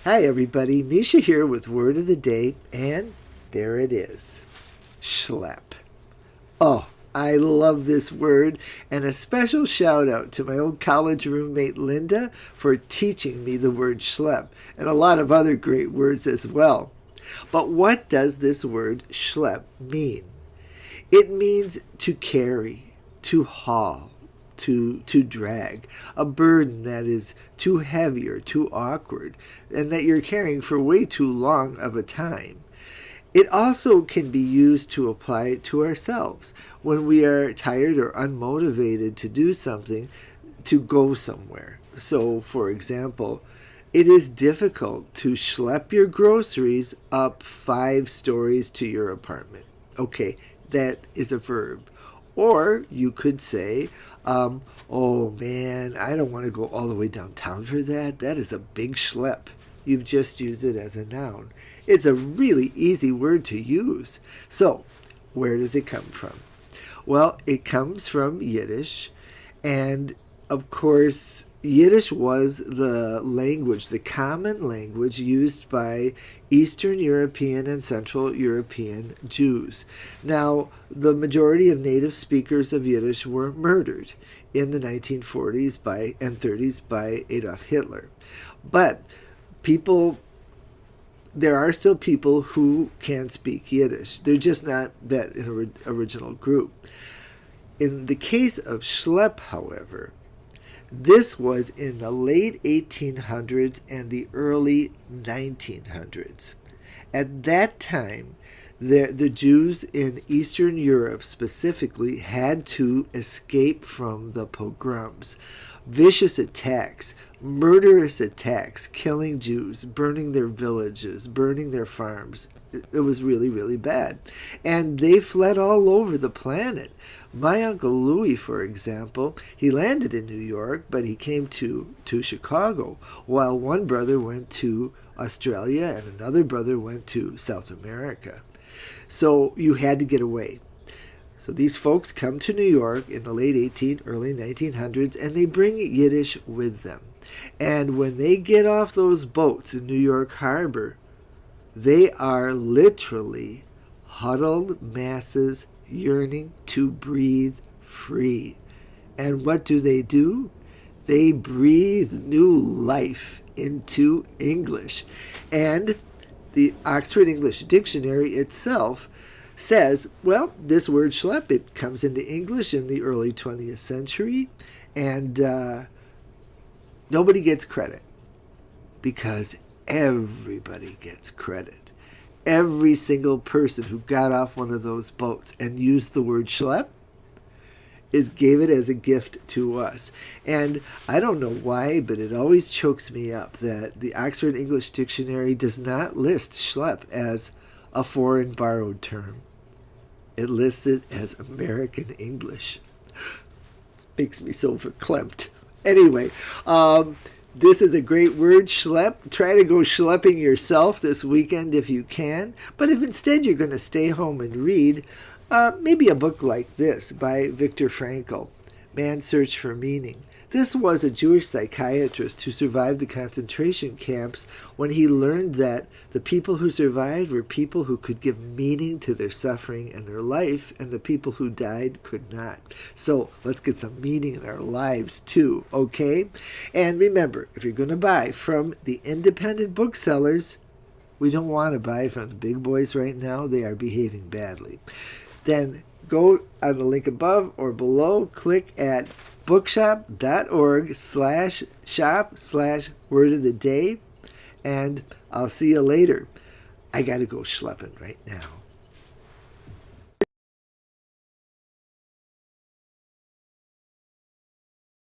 Hi everybody, Mischa here with Word of the Day, and there it is. Schlep. Oh, I love this word, and a special shout out to my old college roommate Linda for teaching me the word schlep, and a lot of other great words as well. But what does this word schlep mean? It means to carry, to haul, to drag, a burden that is too heavy or too awkward, and that you're carrying for way too long of a time. It also can be used to apply it to ourselves when we are tired or unmotivated to do something, to go somewhere. So, for example, it is difficult to schlep your groceries up 5 stories to your apartment. Okay, that is a verb. Or you could say, oh man, I don't want to go all the way downtown for that. That is a big schlep. You've just used it as a noun. It's a really easy word to use. So, where does it come from? Well, it comes from Yiddish, and of course, Yiddish was the language, the common language used by Eastern European and Central European Jews. Now, the majority of native speakers of Yiddish were murdered in the 1940s and 30s by Adolf Hitler. But there are still people who can speak Yiddish. They're just not that original group. In the case of schlep, however, this was in the late 1800s and the early 1900s. At that time, the Jews in Eastern Europe specifically had to escape from the pogroms. Vicious attacks, murderous attacks, killing Jews, burning their villages, burning their farms. It was really, really bad. And they fled all over the planet. My Uncle Louis, for example, he landed in New York, but he came to Chicago, while one brother went to Australia and another brother went to South America. So you had to get away. So these folks come to New York in the late early 1900s, and they bring Yiddish with them. And when they get off those boats in New York Harbor, they are literally huddled masses yearning to breathe free. And what do? They breathe new life into English. And the Oxford English Dictionary itself says, well, this word schlep, it comes into English in the early 20th century, and nobody gets credit, because everybody gets credit. Every single person who got off one of those boats and used the word schlep gave it as a gift to us. And I don't know why, but it always chokes me up that the Oxford English Dictionary does not list schlep as a foreign borrowed term. It lists it as American English. Makes me so verklempt. Anyway, this is a great word, schlep. Try to go schlepping yourself this weekend if you can. But if instead you're going to stay home and read, maybe a book like this by Viktor Frankl, Man's Search for Meaning. This was a Jewish psychiatrist who survived the concentration camps when he learned that the people who survived were people who could give meaning to their suffering and their life, and the people who died could not. So let's get some meaning in our lives too, okay? And remember, if you're going to buy from the independent booksellers, we don't want to buy from the big boys right now. They are behaving badly. Then go on the link above or below, click at bookshop.org/shop/word of the day, and I'll see you later. I got to go schlepping right now.